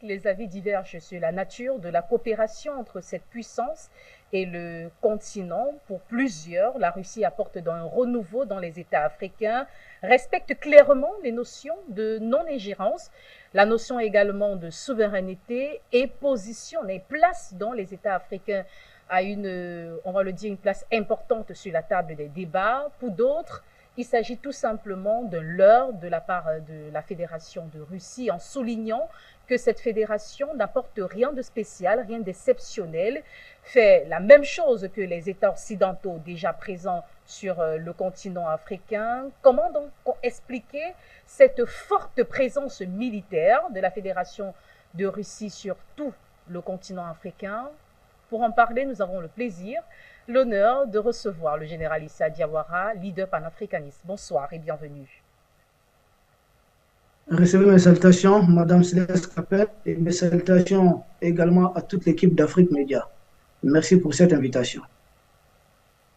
les avis divergent sur la nature de la coopération entre cette puissance et le continent. Pour plusieurs, la Russie apporte un renouveau dans les États africains, respecte clairement les notions de non-ingérence, la notion également de souveraineté et positionne et place dans les États africains à on va le dire, une place importante sur la table des débats. Pour d'autres, il s'agit tout simplement d'un leurre de la part de la Fédération de Russie en soulignant que cette fédération n'apporte rien de spécial, rien d'exceptionnel, fait la même chose que les États occidentaux déjà présents sur le continent africain. Comment donc expliquer cette forte présence militaire de la Fédération de Russie sur tout le continent africain? Pour en parler, nous avons le plaisir, l'honneur de recevoir le général Issa Diawara, leader panafricaniste. Bonsoir et bienvenue. Recevez mes salutations, Madame Céleste Capel, et mes salutations également à toute l'équipe d'Afrique Média. Merci pour cette invitation.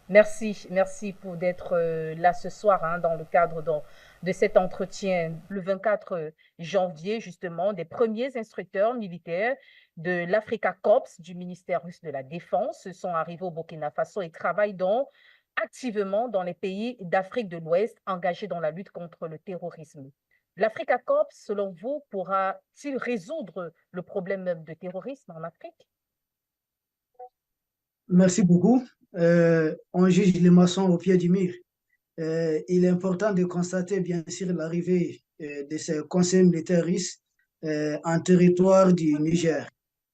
Merci pour d'être là ce soir dans le cadre de cet entretien le 24 janvier, justement, des premiers instructeurs militaires de l'Africa Corps du ministère russe de la Défense sont arrivés au Burkina Faso et travaillent donc activement dans les pays d'Afrique de l'Ouest engagés dans la lutte contre le terrorisme. L'Africa Corps, selon vous, pourra-t-il résoudre le problème de terrorisme en Afrique? Merci beaucoup. On juge les maçons au pied du mur. Il est important de constater, bien sûr, l'arrivée de ces conseils militaires russes en territoire du Niger.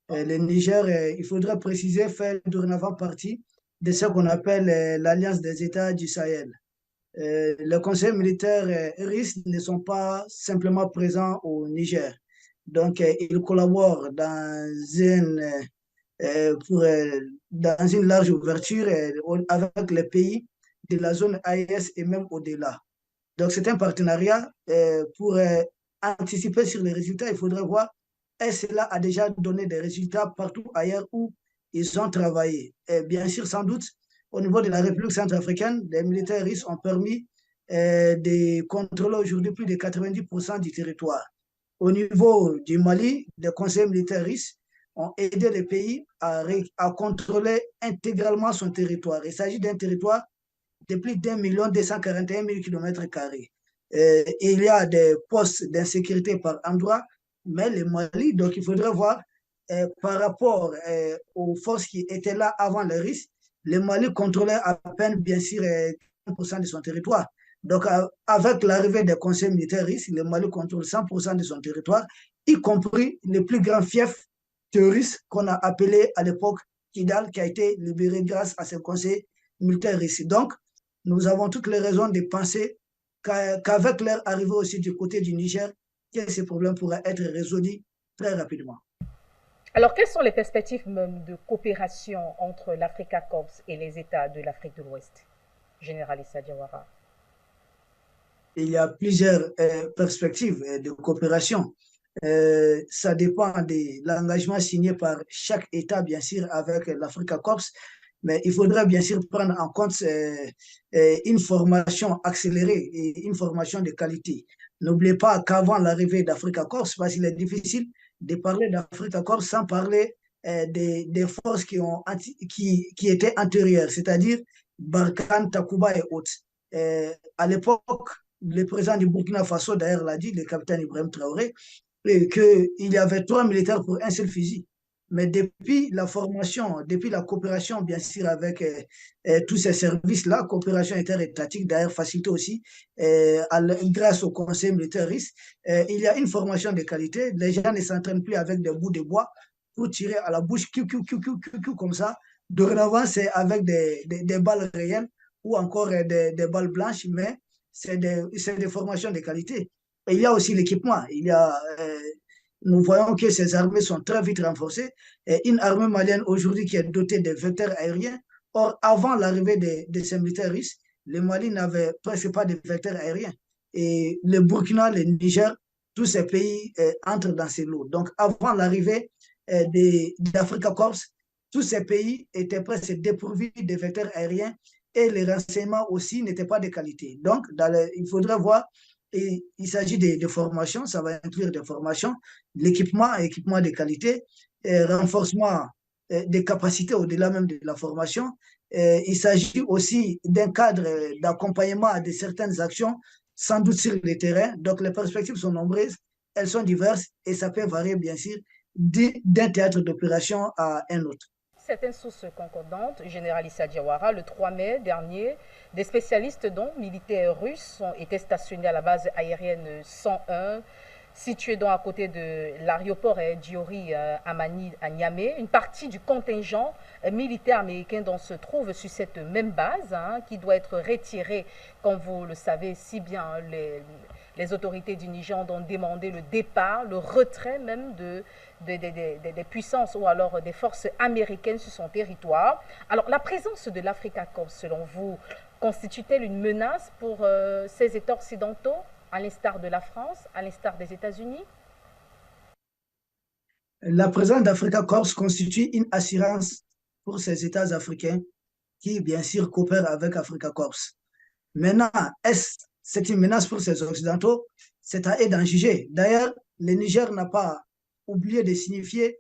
Le Niger, il faudrait préciser, fait dorénavant partie de ce qu'on appelle l'Alliance des États du Sahel. Les conseils militaires russes ne sont pas simplement présents au Niger. Donc, ils collaborent dans une large ouverture avec les pays de la zone AES et même au-delà. Donc, c'est un partenariat pour anticiper sur les résultats. Il faudrait voir est-ce que cela a déjà donné des résultats partout ailleurs où ils ont travaillé. Et bien sûr, sans doute, au niveau de la République centrafricaine, les militaires russes ont permis de contrôler aujourd'hui plus de 90% du territoire. Au niveau du Mali, les conseils militaires russes ont aidé le pays à contrôler intégralement son territoire. Il s'agit d'un territoire de plus d'1 241 000 km². Il y a des postes d'insécurité par endroit, mais le Mali, donc il faudrait voir par rapport aux forces qui étaient là avant le risque, le Mali contrôlait à peine, bien sûr, 100% de son territoire. Donc, avec l'arrivée des conseils militaires russes, le Mali contrôle 100% de son territoire, y compris le plus grand fief terroriste qu'on a appelé à l'époque Kidal, qui a été libéré grâce à ce conseil militaire russes. Donc, nous avons toutes les raisons de penser qu'avec leur arrivée aussi du côté du Niger, que ces problèmes pourraient être résolus très rapidement. Alors, quelles sont les perspectives même de coopération entre l'Africa Corps et les États de l'Afrique de l'Ouest, Général Issa Diawara? Il y a plusieurs perspectives de coopération. Ça dépend de l'engagement signé par chaque État, bien sûr, avec l'Africa Corps, mais il faudrait bien sûr prendre en compte une formation accélérée et une formation de qualité. N'oubliez pas qu'avant l'arrivée d'Africa Corps, parce qu'il est difficile de parler d'Africa Corps sans parler des forces qui étaient antérieures, c'est-à-dire Barkhane, Takuba et autres. À l'époque, le président du Burkina Faso, d'ailleurs, l'a dit, le capitaine Ibrahim Traoré, qu'il y avait 3 militaires pour un seul fusil. Mais depuis la formation, depuis la coopération, bien sûr, avec tous ces services-là, coopération interétatique, d'ailleurs facilitée aussi, grâce au conseil militaire russe, il y a une formation de qualité. Les gens ne s'entraînent plus avec des bouts de bois pour tirer à la bouche, comme ça. Dorénavant, c'est avec des balles réelles ou encore des balles blanches, mais c'est des formations de qualité. Et il y a aussi l'équipement. Nous voyons que ces armées sont très vite renforcées. Et une armée malienne aujourd'hui qui est dotée de vecteurs aériens. Or, avant l'arrivée de ces militaires russes, le Mali n'avait presque pas de vecteurs aériens. Et le Burkina, le Niger, tous ces pays entrent dans ces lots. Donc, avant l'arrivée d'Africa Corps, tous ces pays étaient presque dépourvus de vecteurs aériens et les renseignements aussi n'étaient pas de qualité. Donc, il faudrait voir Et il s'agit de formations, ça va inclure des formations, équipement de qualité, renforcement des capacités au-delà même de la formation. Il s'agit aussi d'un cadre d'accompagnement de certaines actions, sans doute sur le terrain. Donc les perspectives sont nombreuses, elles sont diverses et ça peut varier bien sûr d'un théâtre d'opération à un autre. Certaines sources concordantes, général Issa Diawara, le 3 mai dernier, des spécialistes dont militaires russes ont été stationnés à la base aérienne 101, située donc à côté de l'aéroport Diori Amani à Niamey. Une partie du contingent militaire américain dont se trouve sur cette même base, qui doit être retirée, comme vous le savez si bien, les autorités du Niger ont demandé le départ, le retrait même des puissances ou alors des forces américaines sur son territoire. Alors, la présence de l'Africa Corps, selon vous, constitue-t-elle une menace pour ces États occidentaux, à l'instar de la France, à l'instar des États-Unis? La présence d'Africa Corps constitue une assurance pour ces États africains qui, bien sûr, coopèrent avec Africa Corps. Maintenant, est-ce c'est une menace pour ces Occidentaux? C'est à eux d'en juger. D'ailleurs, le Niger n'a pas oublié de signifier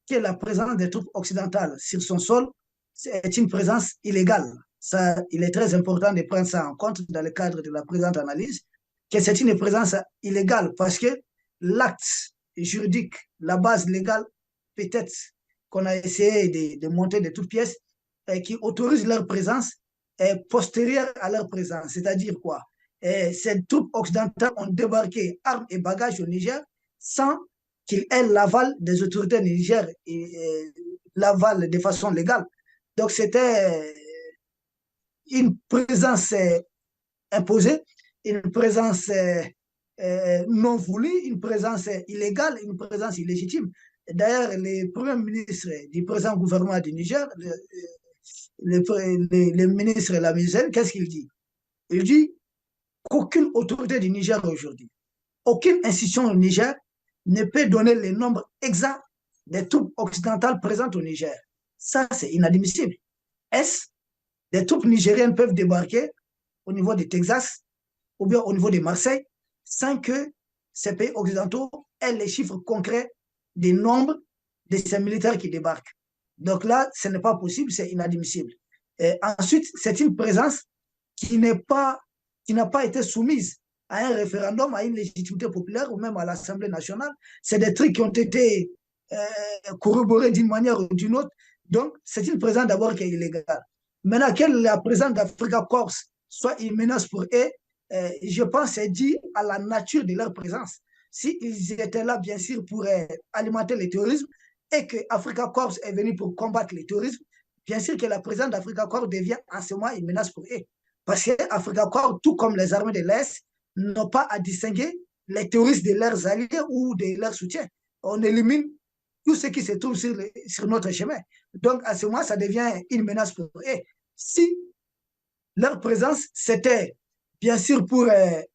que la présence des troupes occidentales sur son sol est une présence illégale. Ça, il est très important de prendre ça en compte dans le cadre de la présente analyse, que c'est une présence illégale parce que l'acte juridique, la base légale, peut-être qu'on a essayé de monter de toutes pièces, qui autorise leur présence est postérieure à leur présence. C'est-à-dire quoi? Ces troupes occidentales ont débarqué armes et bagages au Niger sans qu'ils aient l'aval des autorités du Niger et l'aval de façon légale. Donc c'était une présence imposée, une présence non voulue, une présence illégale, une présence illégitime. D'ailleurs, le premier ministre du présent gouvernement du Niger, le ministre Lamizène, qu'est-ce qu'il dit? Il dit qu'aucune autorité du Niger aujourd'hui, aucune institution au Niger ne peut donner le nombre exact des troupes occidentales présentes au Niger. Ça, c'est inadmissible. Est-ce des troupes nigériennes peuvent débarquer au niveau du Texas ou bien au niveau de Marseille sans que ces pays occidentaux aient les chiffres concrets des nombres de ces militaires qui débarquent? Donc là, ce n'est pas possible, c'est inadmissible. Et ensuite, c'est une présence qui n'est pas, qui n'a pas été soumise à un référendum, à une légitimité populaire ou même à l'Assemblée nationale. C'est des trucs qui ont été corroborés d'une manière ou d'une autre. Donc, c'est une présence d'abord qui est illégale. Maintenant, que la présence d'Africa Corps soit une menace pour eux, je pense que c'est dû à la nature de leur présence. S'ils étaient là, bien sûr, pour alimenter le terrorisme et que Africa Corps est venu pour combattre le terrorisme, bien sûr que la présence d'Africa Corps devient en ce moment une menace pour eux. Parce que Africa Corps, tout comme les armées de l'Est, n'ont pas à distinguer les terroristes de leurs alliés ou de leurs soutiens. On élimine tout ce qui se trouve sur notre chemin. Donc, à ce moment, ça devient une menace pour eux. Si leur présence, c'était bien sûr pour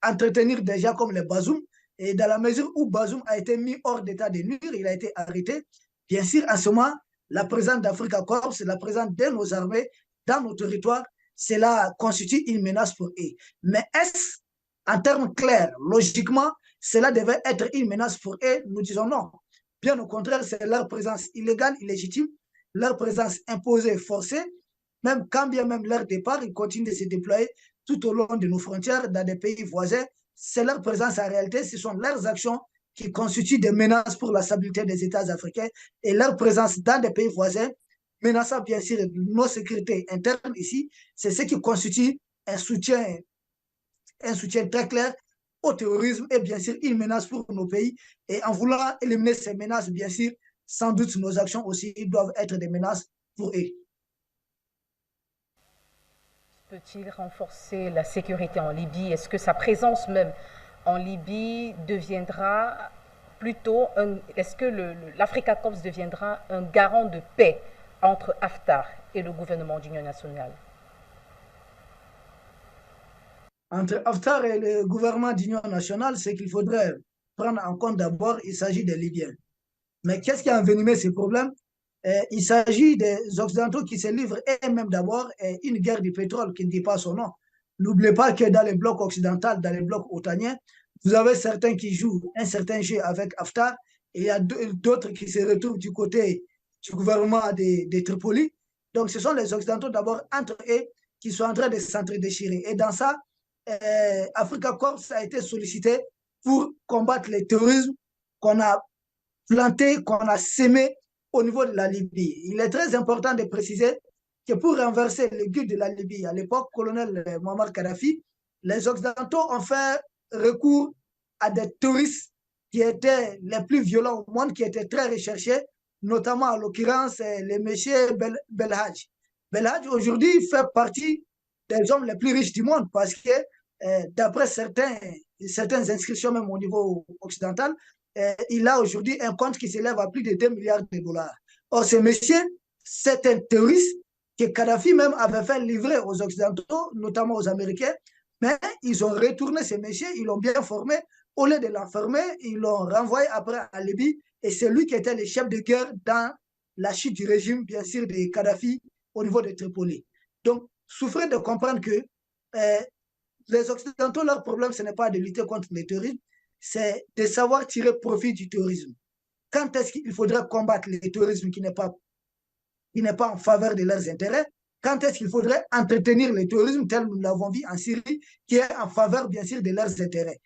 entretenir des gens comme les Bazoum, et dans la mesure où Bazoum a été mis hors d'état de nuire, il a été arrêté, bien sûr, à ce moment, la présence d'Africa Corps, la présence de nos armées dans nos territoires, cela constitue une menace pour eux. Mais est-ce, en termes clairs, logiquement, cela devait être une menace pour eux? Nous disons non. Bien au contraire, c'est leur présence illégale, illégitime, leur présence imposée, forcée, même quand bien même leur départ, ils continuent de se déployer tout au long de nos frontières dans des pays voisins. C'est leur présence en réalité, ce sont leurs actions qui constituent des menaces pour la stabilité des États africains et leur présence dans des pays voisins, menaçant bien sûr nos sécurités internes ici, c'est ce qui constitue un soutien très clair au terrorisme et bien sûr une menace pour nos pays. Et en voulant éliminer ces menaces, bien sûr, sans doute nos actions aussi doivent être des menaces pour eux. Peut-il renforcer la sécurité en Libye? Est-ce que sa présence même en Libye deviendra plutôt est-ce que l'Africa Corps deviendra un garant de paix entre Haftar et le gouvernement d'union nationale? Entre Haftar et le gouvernement d'union nationale, ce qu'il faudrait prendre en compte d'abord, il s'agit des Libyens. Mais qu'est-ce qui a envenimé ces problèmes? Il s'agit des Occidentaux qui se livrent eux-mêmes d'abord une guerre du pétrole qui ne dit pas son nom. N'oubliez pas que dans les blocs occidentaux, dans les blocs otaniens, Vous avez certains qui jouent un certain jeu avec Haftar et il y a d'autres qui se retrouvent du côté du gouvernement de Tripoli. Donc, ce sont les Occidentaux d'abord entre eux qui sont en train de s'entre-déchirer. Et dans ça, Africa Corps a été sollicité pour combattre le terrorisme qu'on a planté, qu'on a sémé au niveau de la Libye. Il est très important de préciser que pour renverser le guide de la Libye, à l'époque, colonel Muammar Kadhafi, les Occidentaux ont fait recours à des terroristes qui étaient les plus violents au monde, qui étaient très recherchés, notamment en l'occurrence le monsieur Belhadj. Belhadj aujourd'hui fait partie des hommes les plus riches du monde parce que d'après certaines inscriptions même au niveau occidental, il a aujourd'hui un compte qui s'élève à plus de 2 milliards de dollars. Or, ce monsieur, c'est un terroriste que Kadhafi même avait fait livrer aux Occidentaux, notamment aux Américains, mais ils ont retourné ce monsieur, ils l'ont bien formé. Au lieu de l'enfermer, ils l'ont renvoyé après à Libye, et c'est lui qui était le chef de guerre dans la chute du régime, bien sûr, de Kadhafi au niveau de Tripoli. Donc, souffrez de comprendre que les Occidentaux, leur problème, ce n'est pas de lutter contre le terrorisme, c'est de savoir tirer profit du terrorisme. Quand est-ce qu'il faudrait combattre le terrorisme qui n'est pas en faveur de leurs intérêts? Quand est-ce qu'il faudrait entretenir le terrorisme tel que nous l'avons vu en Syrie, qui est en faveur, bien sûr, de leurs intérêts?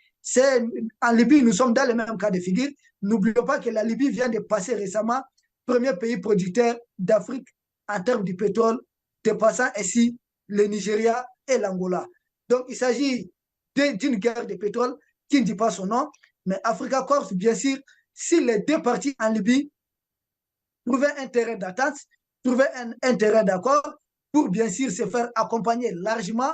En Libye, nous sommes dans le même cas de figure. N'oublions pas que la Libye vient de passer récemment premier pays producteur d'Afrique en termes de pétrole, dépassant ainsi le Nigeria et l'Angola. Donc, il s'agit d'une guerre de pétrole qui ne dit pas son nom, mais Africa Corps, bien sûr, si les deux parties en Libye trouvaient un terrain d'attente, trouvaient un terrain d'accord pour bien sûr se faire accompagner largement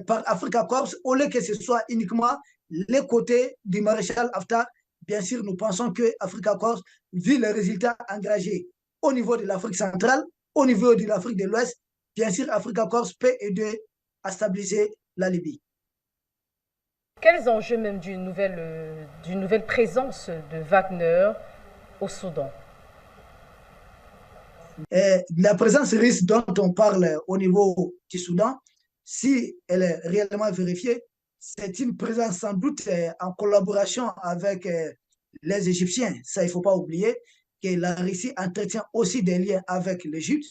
par Africa Corps, au lieu que ce soit uniquement les côtés du maréchal Haftar. Bien sûr, nous pensons que Africa Corps, vu les résultats engagés au niveau de l'Afrique centrale, au niveau de l'Afrique de l'Ouest, bien sûr, Africa Corps peut aider à stabiliser la Libye. Quels enjeux même d'une nouvelle présence de Wagner au Soudan? La présence russe dont on parle au niveau du Soudan, si elle est réellement vérifiée, c'est une présence sans doute en collaboration avec les Égyptiens. Ça, il ne faut pas oublier que la Russie entretient aussi des liens avec l'Égypte.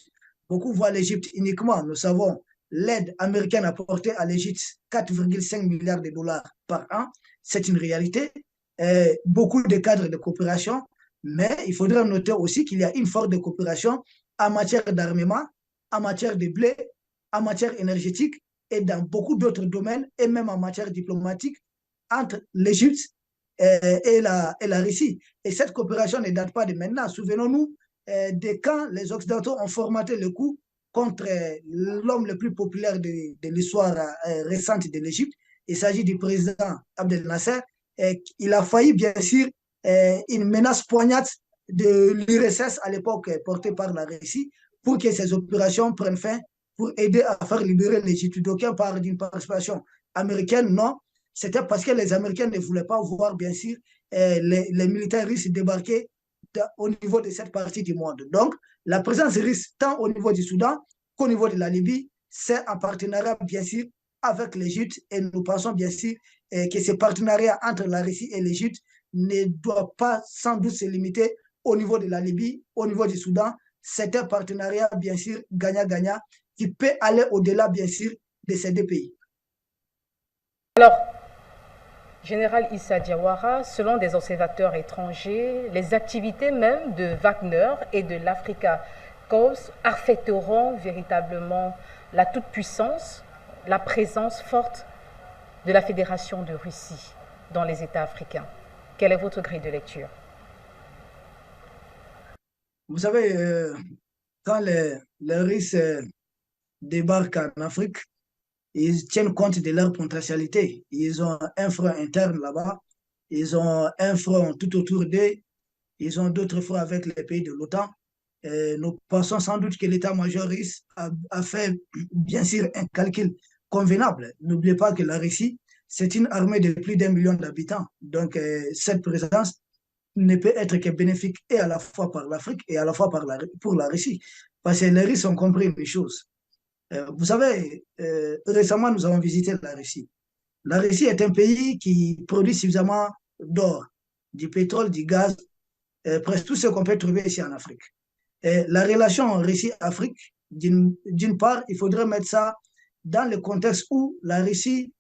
Beaucoup voient l'Égypte uniquement. Nous savons l'aide américaine apportée à l'Égypte, 4,5 milliards de dollars par an. C'est une réalité. Beaucoup de cadres de coopération, mais il faudrait noter aussi qu'il y a une forte de coopération en matière d'armement, en matière de blé, en matière énergétique et dans beaucoup d'autres domaines, et même en matière diplomatique, entre l'Égypte et la Russie. Et cette coopération ne date pas de maintenant. Souvenons-nous de quand les Occidentaux ont formaté le coup contre l'homme le plus populaire de l'histoire récente de l'Égypte. Il s'agit du président Abdel Nasser. Il a failli, bien sûr, une menace poignante de l'URSS à l'époque portée par la Russie pour que ces opérations prennent fin, pour aider à faire libérer l'Égypte. D'aucuns parlent d'une participation américaine. Non, c'était parce que les Américains ne voulaient pas voir, bien sûr, les militaires russes débarquer au niveau de cette partie du monde. Donc, la présence russe, tant au niveau du Soudan qu'au niveau de la Libye, c'est un partenariat, bien sûr, avec l'Égypte. Et nous pensons, bien sûr, que ce partenariat entre la Russie et l'Égypte ne doit pas sans doute se limiter au niveau de la Libye, au niveau du Soudan. C'est un partenariat, bien sûr, gagnant-gagnant qui peut aller au-delà, bien sûr, de ces deux pays. Alors, Général Issa Diawara, selon des observateurs étrangers, les activités même de Wagner et de l'Africa Corps affecteront véritablement la toute-puissance, la présence forte de la Fédération de Russie dans les États africains. Quelle est votre grille de lecture? Vous savez, quand les Russes débarquent en Afrique, ils tiennent compte de leur potentialité. Ils ont un front interne là-bas, ils ont un front tout autour d'eux, ils ont d'autres fronts avec les pays de l'OTAN. Nous pensons sans doute que l'état-major russe a fait, bien sûr, un calcul convenable. N'oubliez pas que la Russie, c'est une armée de plus d'1 million d'habitants. Donc, cette présence ne peut être que bénéfique et à la fois par l'Afrique et à la fois pour la Russie. Parce que les Russes ont compris une chose. Vous savez, récemment, nous avons visité la Russie. La Russie est un pays qui produit suffisamment d'or, du pétrole, du gaz, presque tout ce qu'on peut trouver ici en Afrique. Et la relation Russie-Afrique, d'une part, il faudrait mettre ça dans le contexte où la Russie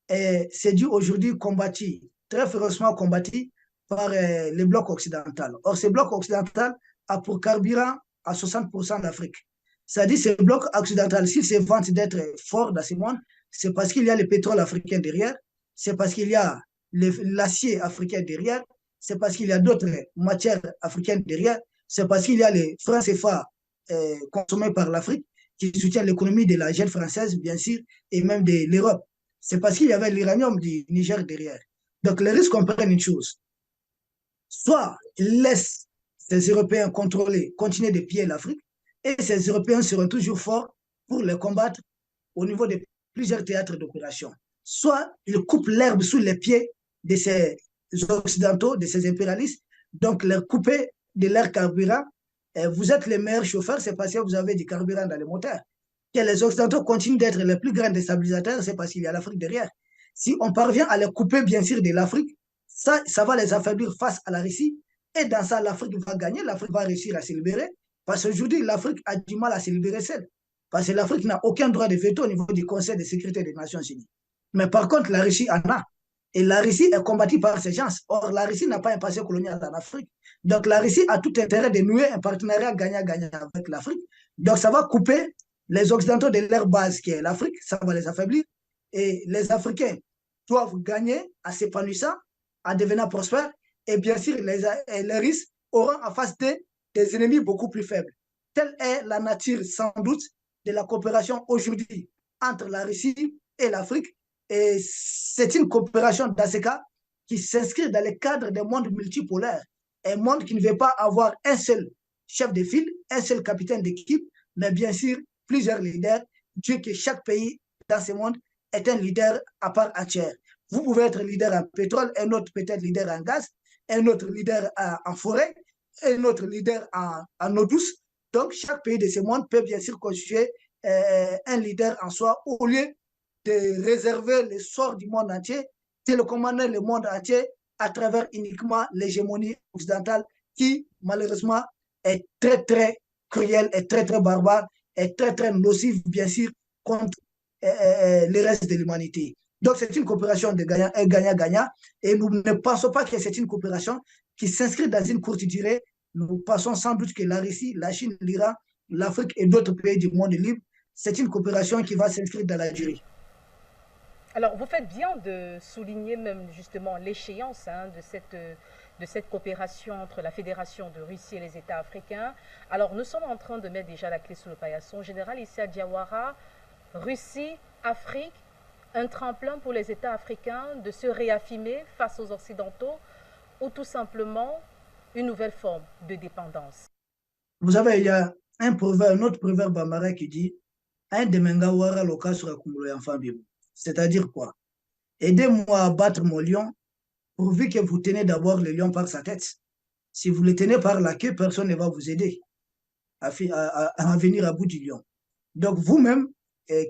c'est dû aujourd'hui combattu, très férocement combattu par les blocs occidentaux. Or, ces blocs occidentaux a pour carburant à 60% l'Afrique. C'est-à-dire ces blocs occidentaux, s'ils se vantent d'être forts dans ce monde, c'est parce qu'il y a le pétrole africain derrière, c'est parce qu'il y a l'acier africain derrière, c'est parce qu'il y a d'autres matières africaines derrière, c'est parce qu'il y a les francs CFA consommés par l'Afrique qui soutiennent l'économie de la jeune française, bien sûr, et même de l'Europe. C'est parce qu'il y avait l'uranium du Niger derrière. Donc, les risques comprennent une chose. Soit ils laissent ces Européens contrôler, continuer de piller l'Afrique, et ces Européens seront toujours forts pour les combattre au niveau de plusieurs théâtres d'opération. Soit ils coupent l'herbe sous les pieds de ces Occidentaux, de ces impérialistes, donc leur couper de leur carburant. Et vous êtes les meilleurs chauffeurs, c'est parce que vous avez du carburant dans les moteurs. Que les Occidentaux continuent d'être les plus grands déstabilisateurs, c'est parce qu'il y a l'Afrique derrière. Si on parvient à les couper, bien sûr, de l'Afrique, ça va les affaiblir face à la Russie. Et dans ça, l'Afrique va gagner, l'Afrique va réussir à se libérer. Parce qu'aujourd'hui, l'Afrique a du mal à se libérer seule. Parce que l'Afrique n'a aucun droit de veto au niveau du Conseil de sécurité des Nations Unies. Mais par contre, la Russie en a. Et la Russie est combattue par ces gens. Or, la Russie n'a pas un passé colonial en Afrique. Donc, la Russie a tout intérêt de nouer un partenariat gagnant-gagnant avec l'Afrique. Donc, ça va couper les Occidentaux de leur base, qui est l'Afrique, ça va les affaiblir. Et les Africains doivent gagner en s'épanouissant, en devenant prospères. Et bien sûr, les Russes auront en face d'eux des ennemis beaucoup plus faibles. Telle est la nature, sans doute, de la coopération aujourd'hui entre la Russie et l'Afrique. Et c'est une coopération, dans ce cas, qui s'inscrit dans le cadre d'un monde multipolaire. Un monde qui ne veut pas avoir un seul chef de file, un seul capitaine d'équipe, mais bien sûr, plusieurs leaders. Dieu que chaque pays dans ce monde est un leader à part entière. Vous pouvez être leader en pétrole, un autre peut-être leader en gaz, un autre leader en forêt, un autre leader en eau douce. Donc, chaque pays de ce monde peut bien sûr constituer un leader en soi au lieu de réserver le sort du monde entier, télécommander le monde entier à travers uniquement l'hégémonie occidentale qui, malheureusement, est très, très cruelle, est très, très barbare, est très, très nocive, bien sûr, contre le reste de l'humanité. Donc, c'est une coopération de gagnant-gagnant et nous ne pensons pas que c'est une coopération qui s'inscrit dans une courte durée. Nous pensons sans doute que la Russie, la Chine, l'Iran, l'Afrique et d'autres pays du monde libre, c'est une coopération qui va s'inscrire dans la durée. Alors, vous faites bien de souligner même justement l'échéance de cette coopération entre la Fédération de Russie et les États africains. Alors, nous sommes en train de mettre déjà la clé sur le paillasson. Général Issa Diawara, Russie, Afrique, un tremplin pour les États africains de se réaffirmer face aux Occidentaux ou tout simplement une nouvelle forme de dépendance. Vous savez, il y a un autre proverbe bambara qui dit un demenga wara loka sura kumulo enfant bible. C'est-à-dire quoi? Aidez-moi à battre mon lion pourvu que vous tenez d'abord le lion par sa tête. Si vous le tenez par la queue, personne ne va vous aider à venir à bout du lion. Donc vous-même,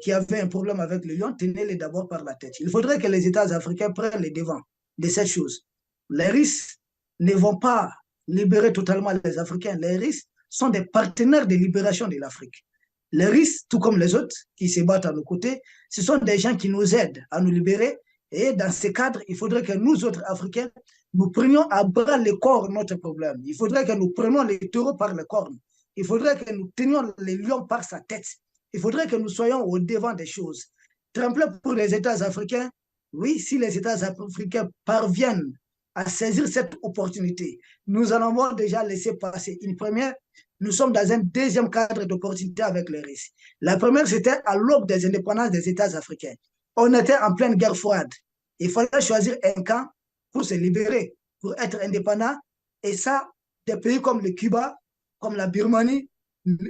qui avez un problème avec le lion, tenez-le d'abord par la tête. Il faudrait que les États africains prennent les devants de cette chose. Les risques ne vont pas libérer totalement les Africains. Les risques sont des partenaires de libération de l'Afrique. Les risques, tout comme les autres qui se battent à nos côtés, ce sont des gens qui nous aident à nous libérer. Et dans ce cadre, il faudrait que nous autres Africains, nous prenions à bras le corps notre problème. Il faudrait que nous prenions les taureaux par les cornes. Il faudrait que nous tenions les lions par sa tête. Il faudrait que nous soyons au devant des choses. Tremplin pour les États africains, oui, si les États africains parviennent à saisir cette opportunité, nous en avons déjà laissé passer une première. Nous sommes dans un deuxième cadre d'opportunité avec les Russes. La première, c'était à l'aube des indépendances des États africains. On était en pleine guerre froide. Il fallait choisir un camp pour se libérer, pour être indépendant. Et ça, des pays comme le Cuba, comme la Birmanie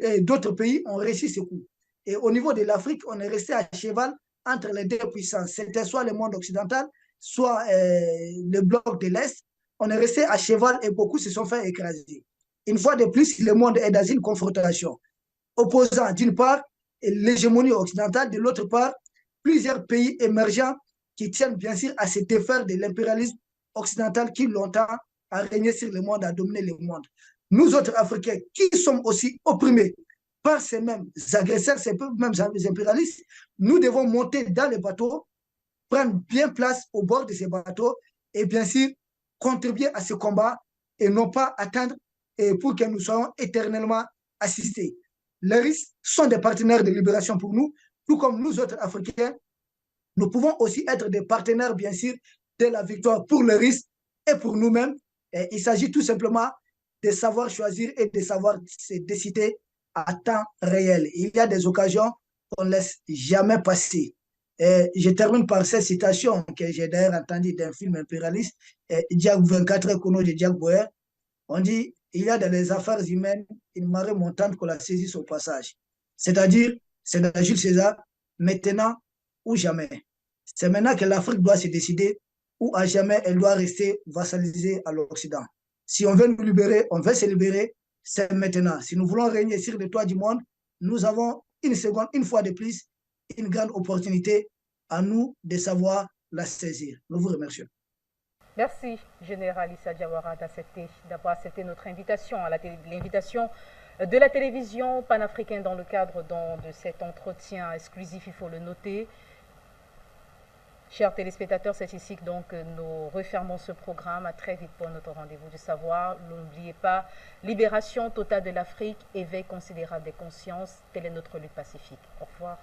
et d'autres pays ont réussi ce coup. Et au niveau de l'Afrique, on est resté à cheval entre les deux puissances. C'était soit le monde occidental, soit le bloc de l'Est. On est resté à cheval et beaucoup se sont fait écraser. Une fois de plus, le monde est dans une confrontation opposant d'une part l'hégémonie occidentale, de l'autre part, plusieurs pays émergents qui tiennent bien sûr à se défaire de l'impérialisme occidental qui longtemps a régné sur le monde, a dominé le monde. Nous autres Africains qui sommes aussi opprimés par ces mêmes agresseurs, ces mêmes impérialistes, nous devons monter dans les bateaux, prendre bien place au bord de ces bateaux et bien sûr contribuer à ce combat et non pas attendre pour que nous soyons éternellement assistés. Les risques sont des partenaires de libération pour nous, tout comme nous autres Africains, nous pouvons aussi être des partenaires, bien sûr, de la victoire pour le risque et pour nous-mêmes. Il s'agit tout simplement de savoir choisir et de savoir se décider à temps réel. Il y a des occasions qu'on ne laisse jamais passer. Je termine par cette citation que j'ai d'ailleurs entendue d'un film impérialiste, Diak 24 Kono de Diak Boyer. On dit, il y a dans les affaires humaines une marée montante qu'on la saisit au passage. C'est-à-dire, c'est dans Jules César, maintenant ou jamais. C'est maintenant que l'Afrique doit se décider ou à jamais elle doit rester vassalisée à l'Occident. Si on veut nous libérer, on veut se libérer, c'est maintenant. Si nous voulons régner sur le toit du monde, nous avons une seconde, une fois de plus, une grande opportunité à nous de savoir la saisir. Nous vous remercions. Merci, Général Issa Diawara, d'avoir accepté notre invitation, l'invitation de la télévision panafricaine dans le cadre de cet entretien exclusif, il faut le noter. Chers téléspectateurs, c'est ici que donc nous refermons ce programme. À très vite pour notre rendez-vous du savoir. N'oubliez pas, libération totale de l'Afrique, éveil considérable des consciences. Tel est notre lutte pacifique. Au revoir.